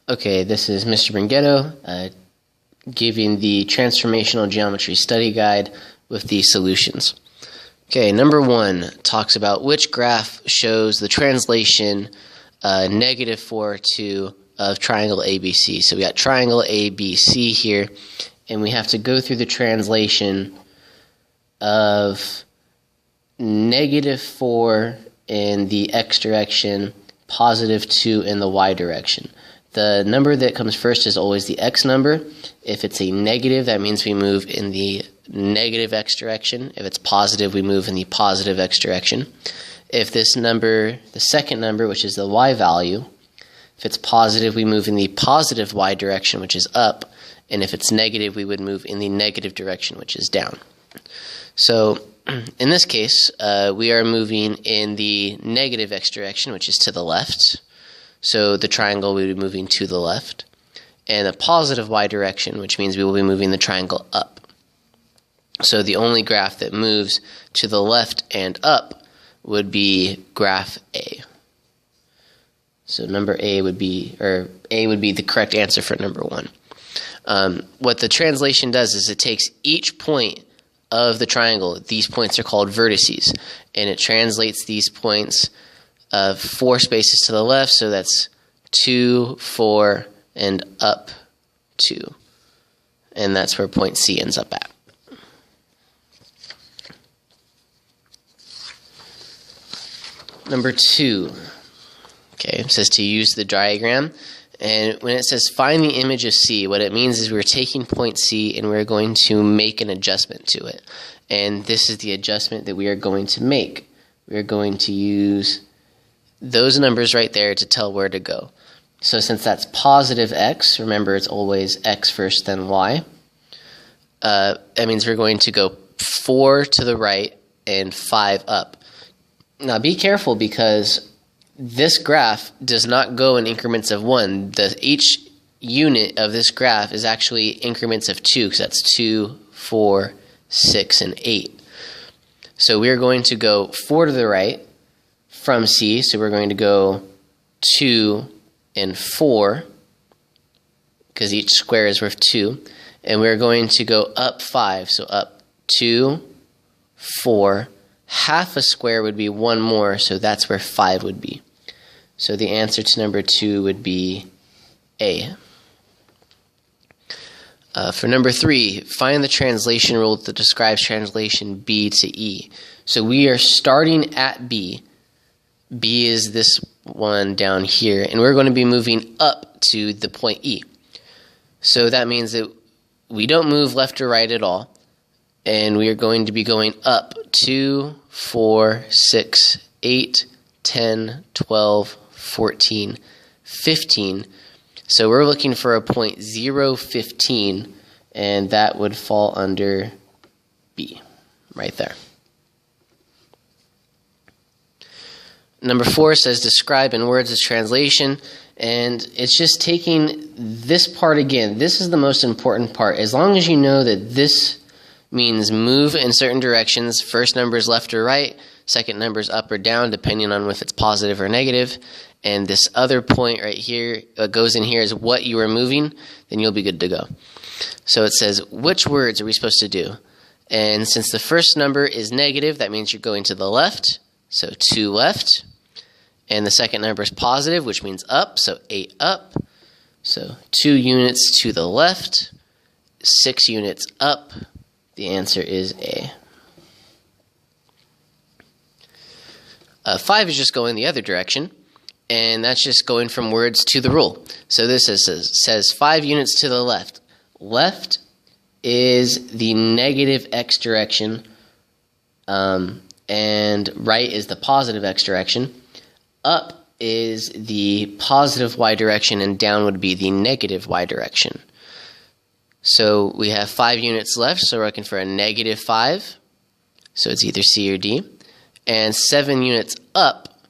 Okay, this is Mr. Bringetto giving the Transformational Geometry Study Guide with the solutions. Okay, number 1 talks about which graph shows the translation -4, 2 of triangle ABC. So we got triangle ABC here, and we have to go through the translation of -4 in the x direction, +2 in the y direction. The number that comes first is always the x number. If it's a negative, that means we move in the negative x direction. If it's positive, we move in the positive x direction. If this number, the second number, which is the y value, if it's positive, we move in the positive y direction, which is up. And if it's negative, we would move in the negative direction, which is down. So in this case, we are moving in the negative x direction, which is to the left. So the triangle will be moving to the left. And a positive y direction, which means we will be moving the triangle up. So the only graph that moves to the left and up would be graph A. So number A would be, or A would be the correct answer for number 1. What the translation does is it takes each point of the triangle, these points are called vertices, and it translates these points 4 spaces to the left, so that's 2, 4, and up 2. And that's where point C ends up at. Number 2. Okay, it says to use the diagram. And when it says find the image of C, what it means is we're taking point C and we're going to make an adjustment to it. And this is the adjustment that we are going to make. We are going to use those numbers right there to tell where to go. So since that's positive x, remember it's always x first then y, that means we're going to go 4 to the right and 5 up. Now be careful, because this graph does not go in increments of 1. Each unit of this graph is actually increments of 2, because that's 2, 4, 6, and 8. So we're going to go 4 to the right from C, so we're going to go 2 and 4, because each square is worth 2, and we're going to go up 5, so up 2, 4, half a square would be 1 more, so that's where 5 would be. So the answer to number 2 would be A. For number 3, find the translation rule that describes translation B to E. So we are starting at B. B is this one down here, and we're going to be moving up to the point E. So that means that we don't move left or right at all, and we are going to be going up 2, 4, 6, 8, 10, 12, 14, 15. So we're looking for a point 0, 15, and that would fall under B, right there. Number 4 says describe in words the translation, and it's just taking this part again. This is the most important part. As long as you know that this means move in certain directions, first number is left or right, second number is up or down, depending on if it's positive or negative, and this other point right here goes in here is what you are moving, then you'll be good to go. So it says, which words are we supposed to do? And since the first number is negative, that means you're going to the left, so 2 left. And the second number is positive, which means up, so 8 up. So 2 units to the left, 6 units up. The answer is A. 5 is just going the other direction, and that's just going from words to the rule. So this says 5 units to the left. Left is the negative x direction, and right is the positive x direction. Up is the positive y direction, and down would be the negative y direction. So we have 5 units left, so we're looking for a -5. So it's either C or D. And 7 units up,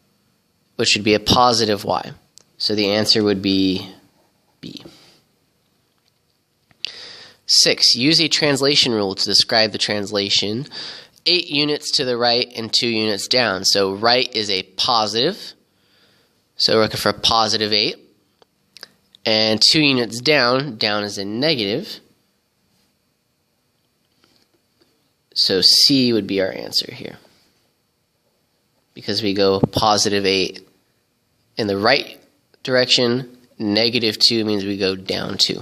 which would be a positive y. So the answer would be B. 6. Use a translation rule to describe the translation. 8 units to the right and 2 units down. So right is a positive. So we're looking for a +8. And 2 units down is a negative. So C would be our answer here. Because we go positive 8 in the right direction, negative 2 means we go down 2.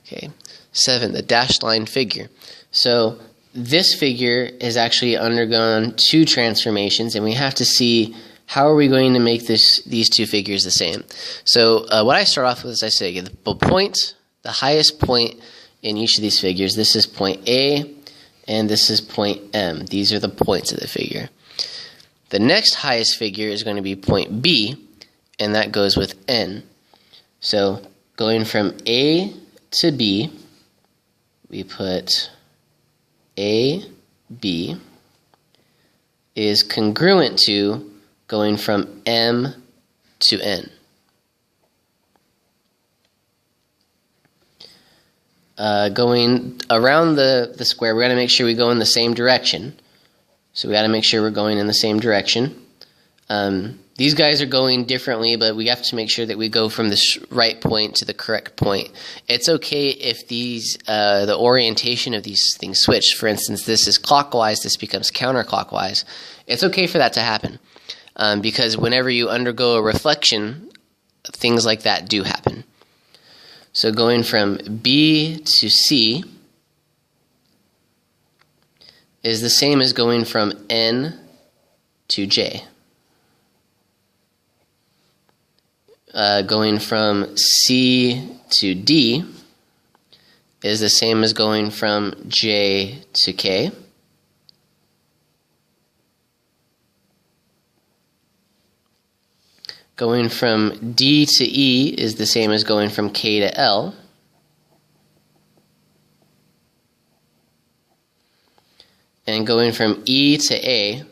Okay, 7, the dashed line figure. So this figure has actually undergone 2 transformations, and we have to see how are we going to make these 2 figures the same. So what I start off with is I say the point, the highest point in each of these figures, this is point A, and this is point M. These are the points of the figure. The next highest figure is going to be point B, and that goes with N. So going from A to B, we put A, B is congruent to going from M to N. Going around the square, we got to make sure we go in the same direction. So we got to make sure we're going in the same direction. These guys are going differently, but we have to make sure that we go from the right point to the correct point. It's okay if the orientation of these things switch. For instance, this is clockwise, this becomes counterclockwise. It's okay for that to happen because whenever you undergo a reflection, things like that do happen. So going from B to C is the same as going from N to J. Going from C to D is the same as going from J to K. Going from D to E is the same as going from K to L. And going from E to A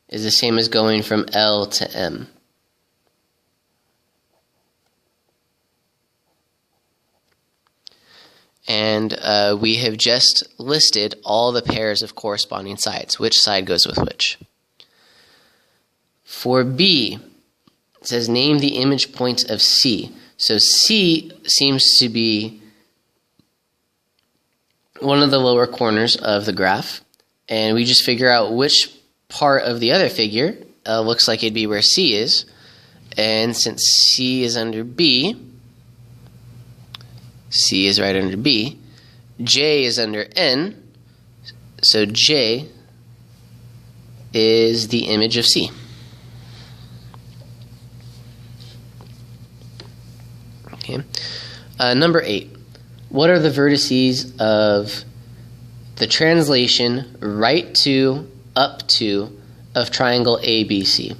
is the same as going from L to M. And we have just listed all the pairs of corresponding sides. Which side goes with which? For B, it says name the image points of C. So C seems to be one of the lower corners of the graph. And we just figure out which part of the other figure looks like it'd be where C is. And since C is under B, C is right under B, J is under N, so J is the image of C. Okay. Number 8. What are the vertices of the translation right to, up to, of triangle ABC?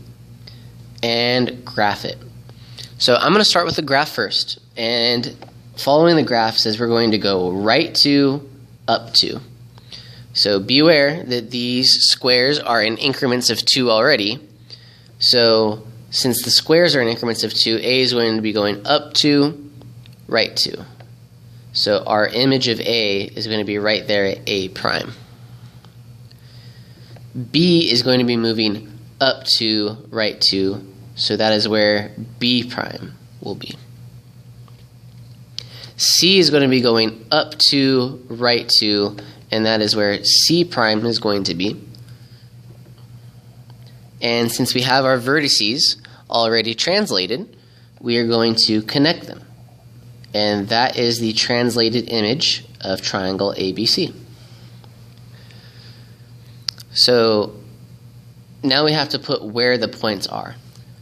And graph it. So I'm going to start with the graph first. And following the graph says we're going to go right to, up to. So beware that these squares are in increments of 2 already. So since the squares are in increments of 2, A is going to be going up to, right to. So our image of A is going to be right there at A prime. B is going to be moving up to, right to, so that is where B prime will be. C is going to be going up to, right to, and that is where C prime is going to be. And since we have our vertices already translated, we are going to connect them. And that is the translated image of triangle ABC. So now we have to put where the points are.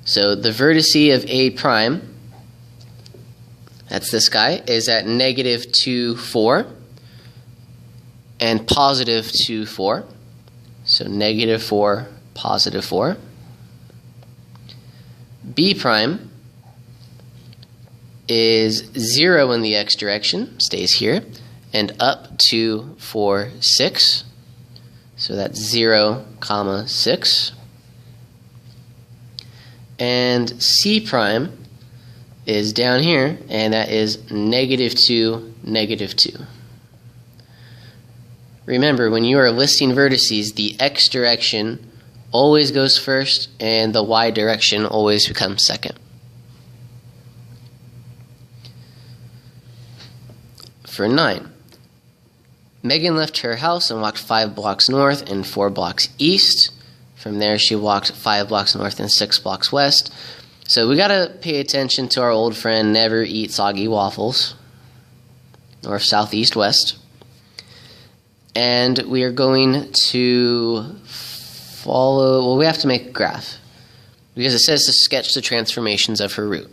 So the vertice of A prime, that's this guy, is at negative 2, 4, and positive 2, 4. So negative 4, positive 4. B prime is 0 in the x direction, stays here, and up 2, 4, 6. So that's 0, 6. And C prime is down here, and that is negative 2, negative 2. Remember, when you are listing vertices, the x direction always goes first, and the y direction always becomes second. For 9, Megan left her house and walked 5 blocks north and 4 blocks east. From there, she walked 5 blocks north and 6 blocks west. So we got to pay attention to our old friend, never eat soggy waffles. North, south, east, west. And we are going to follow, well, we have to make a graph, because it says to sketch the transformations of her route.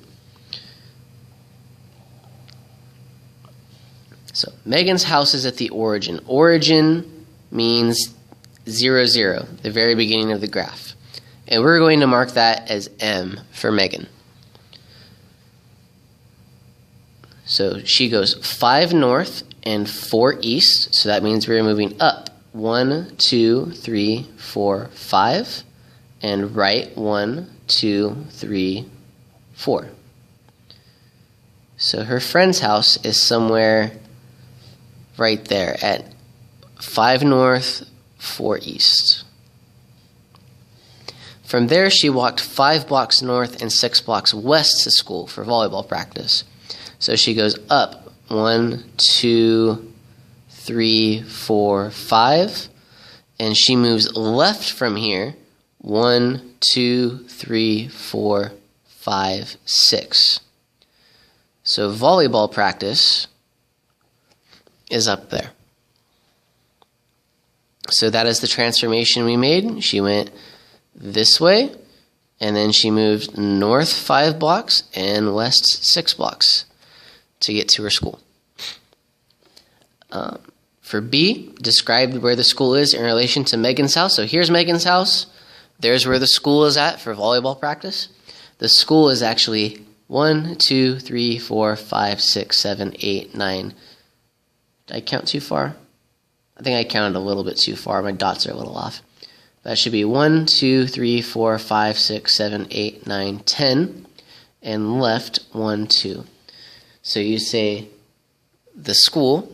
So Megan's house is at the origin. Origin means 0, 0, the very beginning of the graph. And we're going to mark that as M for Megan. So she goes 5 north and 4 east, so that means we're moving up 1, 2, 3, 4, 5, and right 1, 2, 3, 4. So her friend's house is somewhere right there at 5 north, 4 east. From there, she walked 5 blocks north and 6 blocks west to school for volleyball practice. So she goes up 1, 2, 3, 4, 5, and she moves left from here 1, 2, 3, 4, 5, 6. So volleyball practice is up there. So that is the transformation we made. She went this way, and then she moved north 5 blocks and west 6 blocks to get to her school. For B, describe where the school is in relation to Megan's house. So here's Megan's house. There's where the school is at for volleyball practice. The school is actually 1, 2, 3, 4, 5, 6, 7, 8, 9. Did I count too far? I think I counted a little bit too far. My dots are a little off. That should be 1, 2, 3, 4, 5, 6, 7, 8, 9, 10. And left 1, 2. So you say the school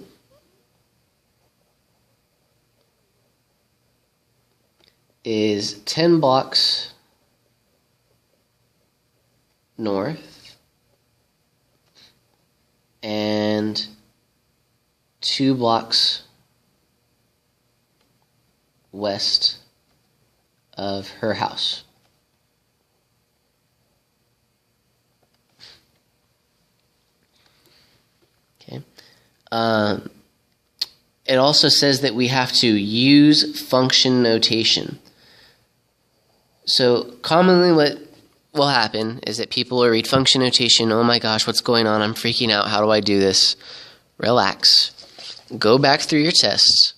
is 10 blocks north and 2 blocks west of her house. Okay. It also says that we have to use function notation. So commonly what will happen is that people will read function notation, oh my gosh, what's going on? I'm freaking out. How do I do this? Relax. Go back through your tests,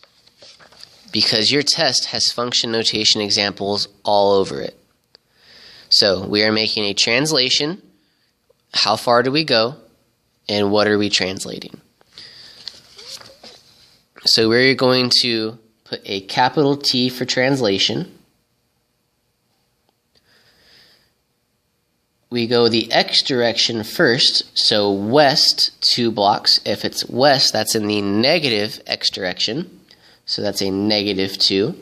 because your test has function notation examples all over it. So we are making a translation. How far do we go? And what are we translating? So we're going to put a capital T for translation. We go the X direction first, so west 2 blocks. If it's west, that's in the negative X direction, so that's a -2.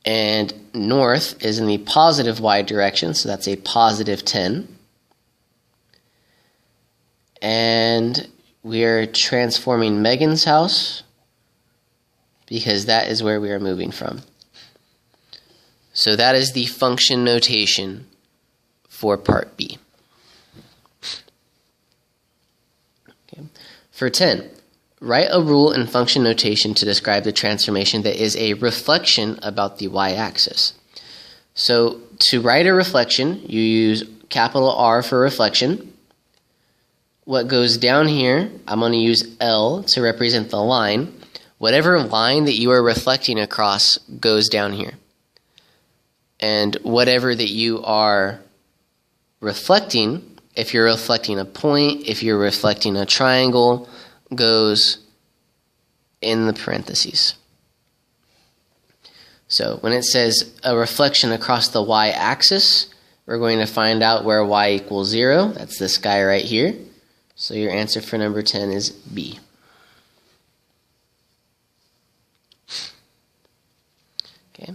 And north is in the positive Y direction, so that's a +10. And we are transforming Megan's house because that is where we are moving from. So that is the function notation for part B. Okay. For 10, write a rule in function notation to describe the transformation that is a reflection about the y-axis. So to write a reflection, you use capital R for reflection. What goes down here, I'm going to use L to represent the line. Whatever line that you are reflecting across goes down here. And whatever that you are reflecting, if you're reflecting a point, if you're reflecting a triangle, goes in the parentheses. So when it says a reflection across the y-axis, we're going to find out where y equals 0. That's this guy right here. So your answer for number 10 is B. Okay.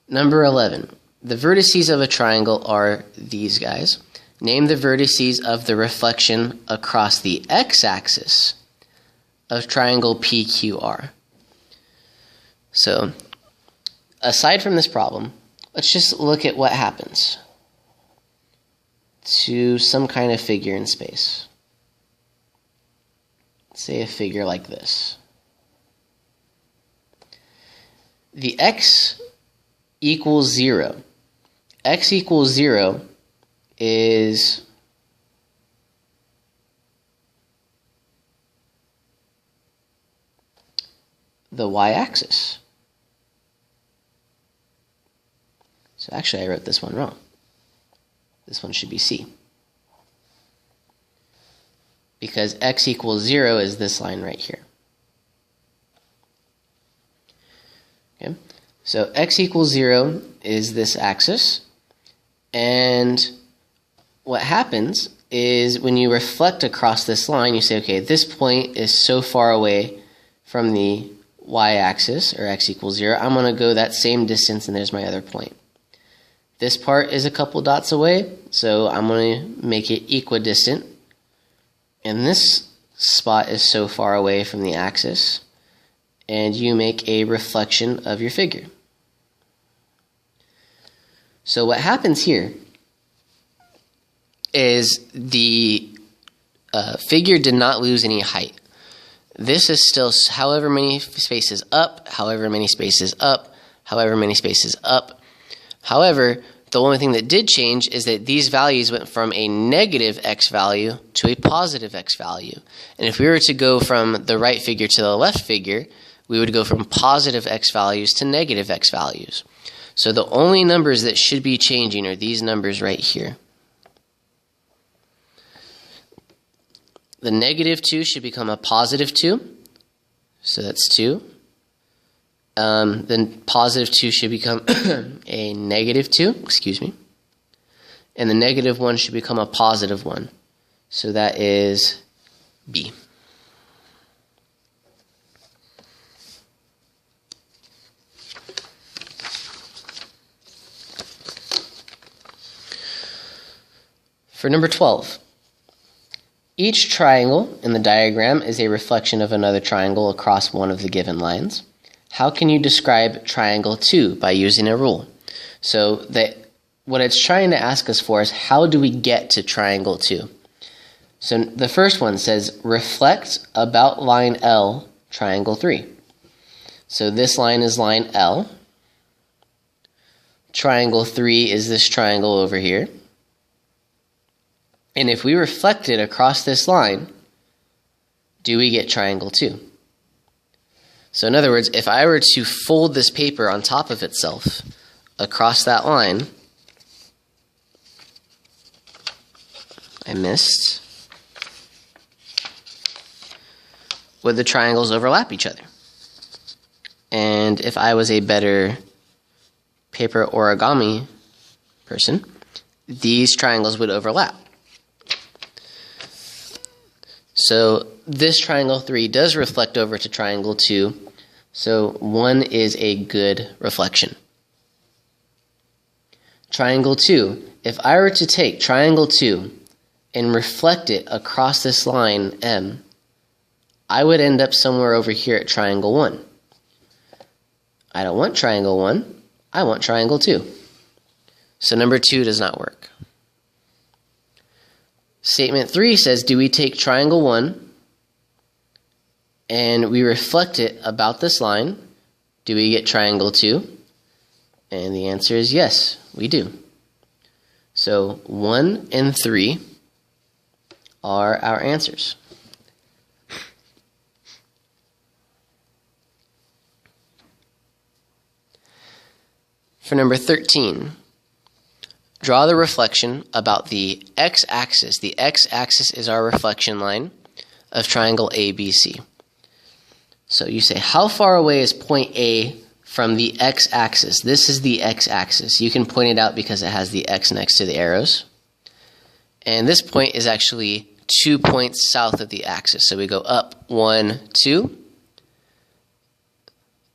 Number 11. The vertices of a triangle are these guys. Name the vertices of the reflection across the x-axis of triangle PQR. So, aside from this problem, let's just look at what happens to some kind of figure in space. Say a figure like this. The x equals 0. X equals 0 is the y-axis. So actually I wrote this one wrong. This one should be C. Because x equals 0 is this line right here. Okay? So x equals 0 is this axis. And what happens is when you reflect across this line, you say, okay, this point is so far away from the y-axis, or x equals 0, I'm going to go that same distance, and there's my other point. This part is a couple dots away, so I'm going to make it equidistant. And this spot is so far away from the axis, and you make a reflection of your figure. So what happens here is the figure did not lose any height. This is still however many spaces up, however many spaces up, however many spaces up. However, the only thing that did change is that these values went from a negative x value to a positive x value. And if we were to go from the right figure to the left figure, we would go from positive x values to negative x values. So the only numbers that should be changing are these numbers right here. The negative 2 should become a positive 2. So that's 2. Then positive 2 should become a negative 2, excuse me. And the negative 1 should become a positive 1. So that is B. For number 12, each triangle in the diagram is a reflection of another triangle across one of the given lines. How can you describe triangle 2 by using a rule? So what it's trying to ask us for is how do we get to triangle 2? So the first one says reflect about line L, triangle 3. So this line is line L. Triangle 3 is this triangle over here. And if we reflect it across this line, do we get triangle 2? So in other words, if I were to fold this paper on top of itself across that line, I missed, would the triangles overlap each other? And if I was a better paper origami person, these triangles would overlap. So this triangle 3 does reflect over to triangle 2, so 1 is a good reflection. Triangle 2, if I were to take triangle 2 and reflect it across this line M, I would end up somewhere over here at triangle 1. I don't want triangle 1, I want triangle 2. So number 2 does not work. Statement 3 says, do we take triangle 1 and we reflect it about this line? Do we get triangle 2? And the answer is yes, we do. So 1 and 3 are our answers. For number 13, draw the reflection about the x-axis. The x-axis is our reflection line of triangle ABC. So you say, how far away is point A from the x-axis? This is the x-axis. You can point it out because it has the x next to the arrows. And this point is actually 2 points south of the axis. So we go up 1, 2,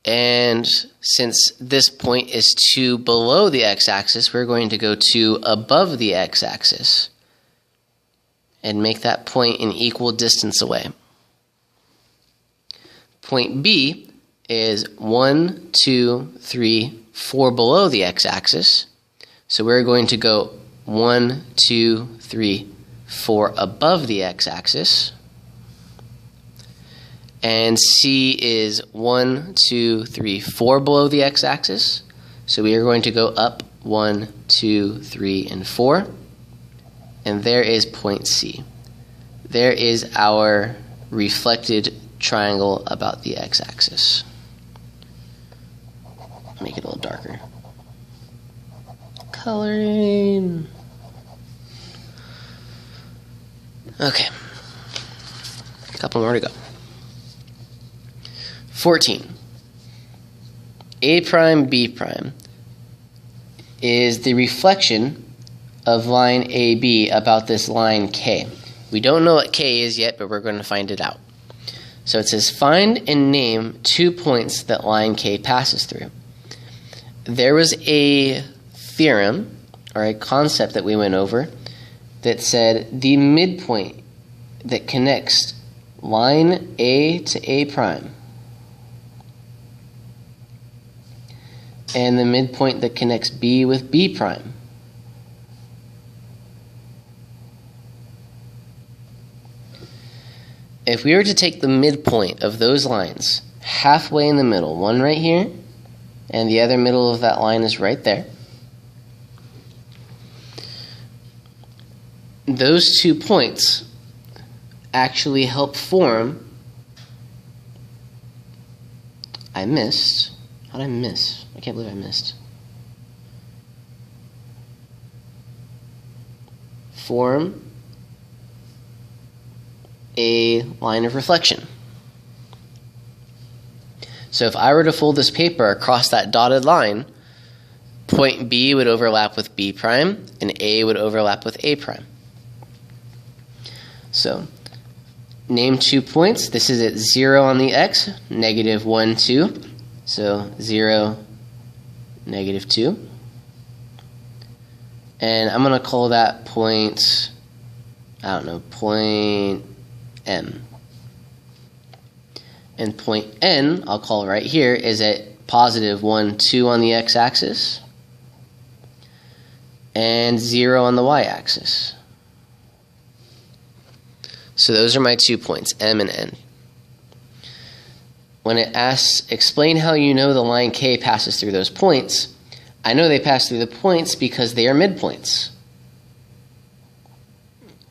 And since this point is 2 below the x-axis, we're going to go 2 above the x-axis and make that point an equal distance away. Point B is 1, 2, 3, 4 below the x-axis. So we're going to go 1, 2, 3, 4 above the x-axis. And C is 1, 2, 3, 4 below the x-axis. So we are going to go up 1, 2, 3, and 4. And there is point C. There is our reflected triangle about the x-axis. Make it a little darker. Coloring. Okay. A couple more to go. 14. A prime, B prime is the reflection of line AB about this line K. We don't know what K is yet, but we're going to find it out. So it says, find and name 2 points that line K passes through. There was a theorem, or a concept that we went over, that said the midpoint that connects line A to A prime and the midpoint that connects B with B prime if we were to take the midpoint of those lines halfway in the middle, one right here and the other middle of that line is right there, those 2 points actually help form, I missed. How did I miss? I can't believe I missed. Form a line of reflection. So if I were to fold this paper across that dotted line, point B would overlap with B prime, and A would overlap with A prime. So, name 2 points. This is at 0 on the x, negative 1, 2. So 0, negative 2. And I'm going to call that point, I don't know, point M. And point N, I'll call right here, is at positive 1, 2 on the x-axis and 0 on the y-axis. So those are my 2 points, M and N. When it asks, explain how you know the line K passes through those points, I know they pass through the points because they are midpoints.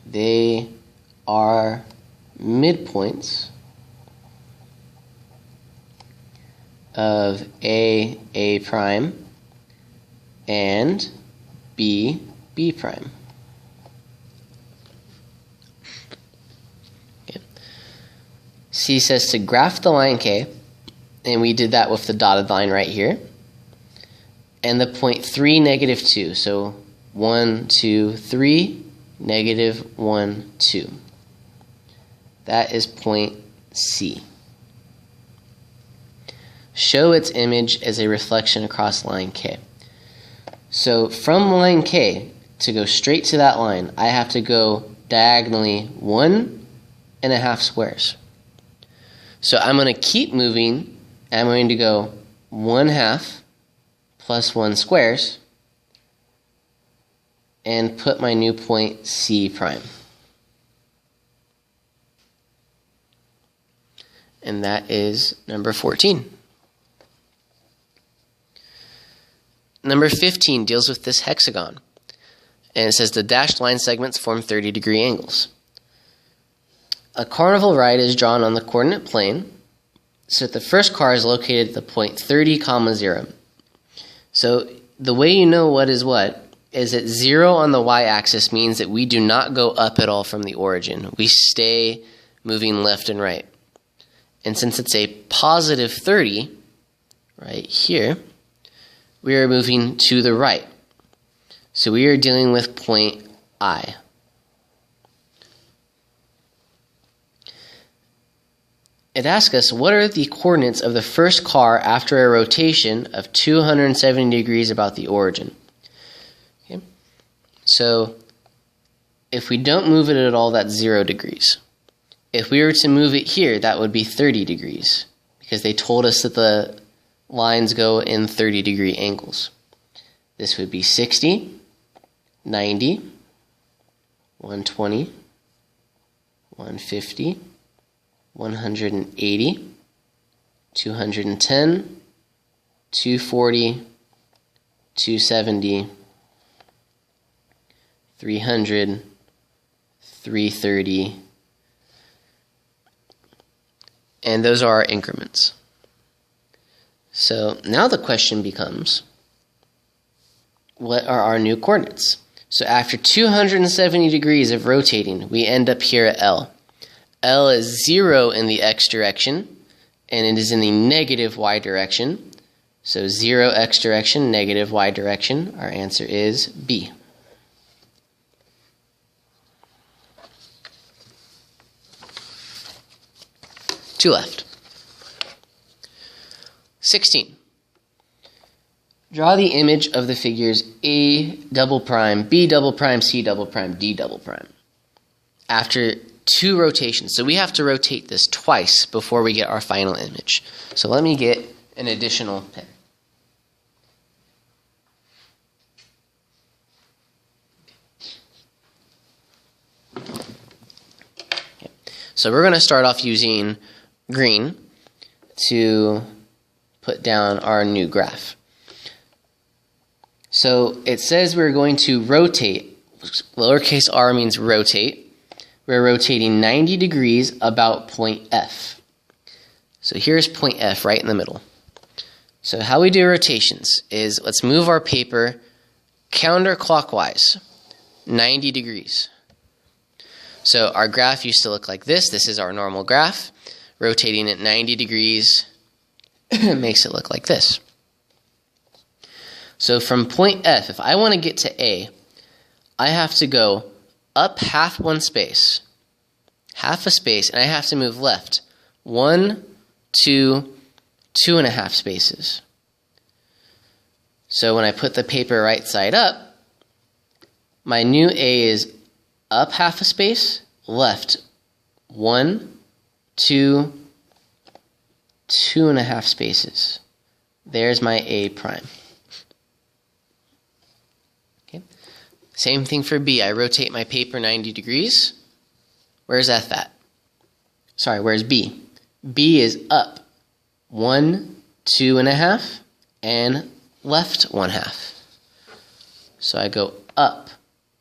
They are midpoints of A prime, and B prime. Okay. C says to graph the line K, and we did that with the dotted line right here, and the point 3, negative 2. So 1, 2, 3, negative 1, 2. That is point C. Show its image as a reflection across line K. So from line K, to go straight to that line, I have to go diagonally 1.5 squares. So I'm going to keep moving, and I'm going to go 1/2 plus 1 squares, and put my new point C prime. And that is number 14. Number 15 deals with this hexagon. And it says the dashed line segments form 30-degree angles. A carnival ride is drawn on the coordinate plane, so that the first car is located at the point 30, 0. So the way you know what is that 0 on the y-axis means that we do not go up at all from the origin. We stay moving left and right. And since it's a positive 30, right here, we are moving to the right. So we are dealing with point I. it asks us, what are the coordinates of the first car after a rotation of 270 degrees about the origin? Okay. So if we don't move it at all, that's 0 degrees. If we were to move it here, that would be 30 degrees, because they told us that the lines go in 30-degree angles. This would be 60, 90, 120, 150, 180, 210, 240, 270, 300, 330, and those are our increments. So now the question becomes, what are our new coordinates? So after 270 degrees of rotating, we end up here at L. L is 0 in the x direction, and it is in the negative y direction. So 0 x direction, negative y direction. Our answer is B. Two left. 16. Draw the image of the figures A double prime, B double prime, C double prime, D double prime after 2 rotations. So we have to rotate this twice before we get our final image. So let me get an additional pen. Okay. So we're going to start off using green to put down our new graph. So it says we're going to rotate. Lowercase r means rotate. We're rotating 90 degrees about point F. So here's point F right in the middle. So how we do rotations is, let's move our paper counterclockwise, 90 degrees. So our graph used to look like this. This is our normal graph. Rotating it 90 degrees makes it look like this. So from point F, if I want to get to A, I have to go up half a space, and I have to move left 1, 2, 2.5 spaces. So when I put the paper right side up, my new A is up half a space, left 1, 2, 2.5 spaces. There's my A prime. Okay. Same thing for B. I rotate my paper 90 degrees. Where's F at? Sorry, where's B? B is up 1, 2.5, and left 1/2. So I go up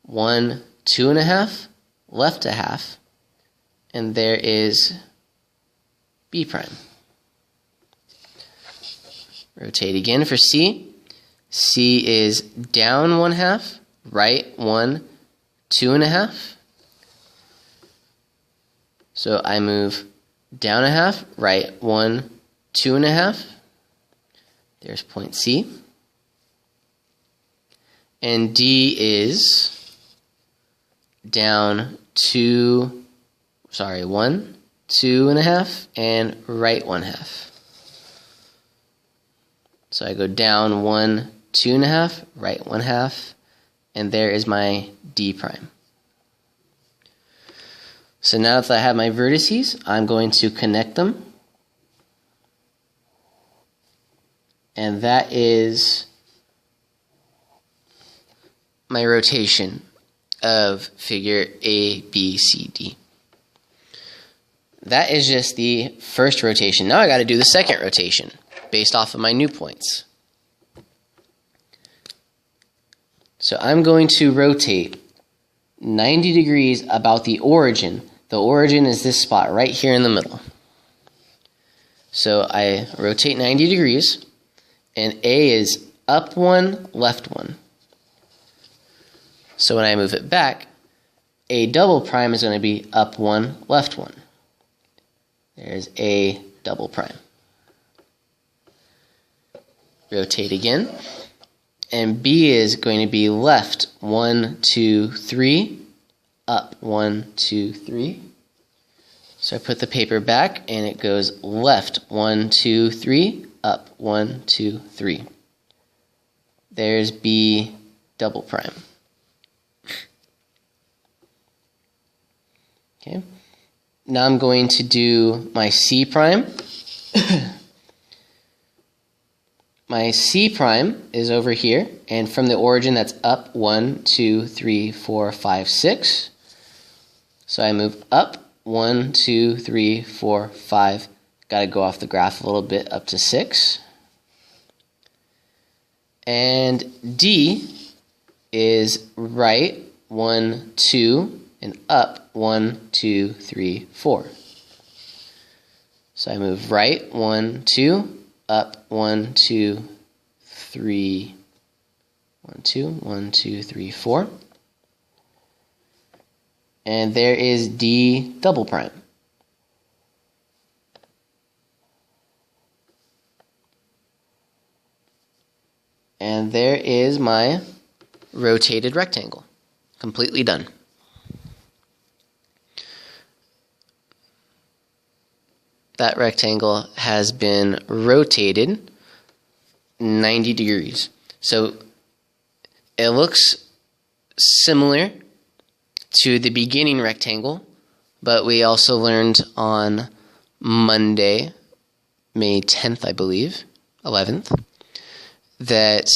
1, 2.5, left 1/2, and there is B prime. Rotate again for C. C is down 1/2, right 1, 2.5. So I move down 1/2, right 1, 2.5. There's point C. And D is down 1, 2.5, and right 1/2. So I go down 1, 2.5, right 1/2, and there is my D prime. So now that I have my vertices, I'm going to connect them. And that is my rotation of figure A, B, C, D. That is just the first rotation. Now I got to do the second rotation based off of my new points. So I'm going to rotate 90 degrees about the origin. The origin is this spot right here in the middle. So I rotate 90 degrees, and A is up 1, left 1. So when I move it back, A double prime is going to be up 1, left 1. There's A double prime. Rotate again, and B is going to be left 1, 2, 3, up 1, 2, 3. So I put the paper back and it goes left 1, 2, 3, up 1, 2, 3. There's B double prime. Okay. Now I'm going to do my C prime. My C prime is over here, and from the origin that's up 1, 2, 3, 4, 5, 6. So I move up 1, 2, 3, 4, 5. Got to go off the graph a little bit up to 6. And D is right 1, 2, and up 1, 2, 3, 4. So I move right 1, 2, up 1, 2, 3, 1, 2, 1, 2, 3, 4. And there is D double prime. And there is my rotated rectangle. Completely done. That rectangle has been rotated 90 degrees. So it looks similar to the beginning rectangle, but we also learned on Monday, May 10th, I believe, 11th, that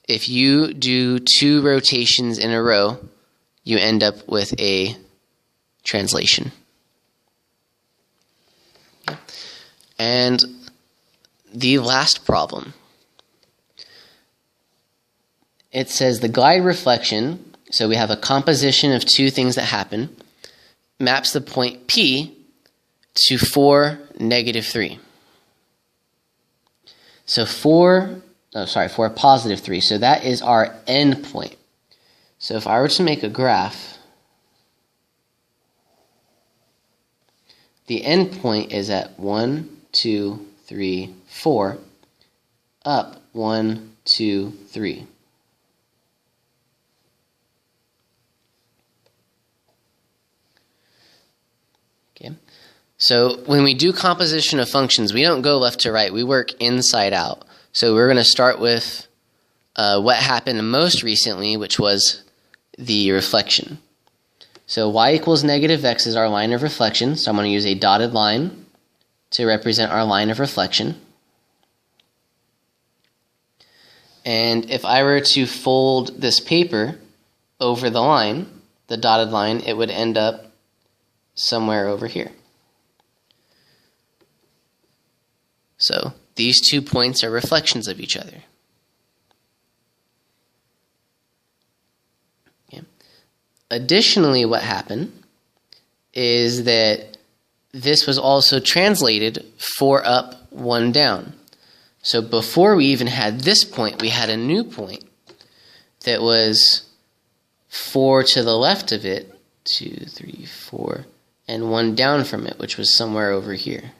if you do 2 rotations in a row, you end up with a translation. And the last problem. It says the glide reflection, so we have a composition of 2 things that happen, maps the point P to 4, -3. So 4, positive 3. So that is our end point. So if I were to make a graph, the end point is at 1, 2, 3, 4, up 1, 2, 3. Okay. So when we do composition of functions, we don't go left to right. We work inside out. So we're going to start with what happened most recently, which was the reflection. So y equals -x is our line of reflection. So I'm going to use a dotted line to represent our line of reflection. And if I were to fold this paper over the line, the dotted line, it would end up somewhere over here. So these 2 points are reflections of each other. Okay. Additionally, what happened is that this was also translated 4 up, 1 down. So before we even had this point, we had a new point that was 4 to the left of it, 2, 3, 4, and 1 down from it, which was somewhere over here.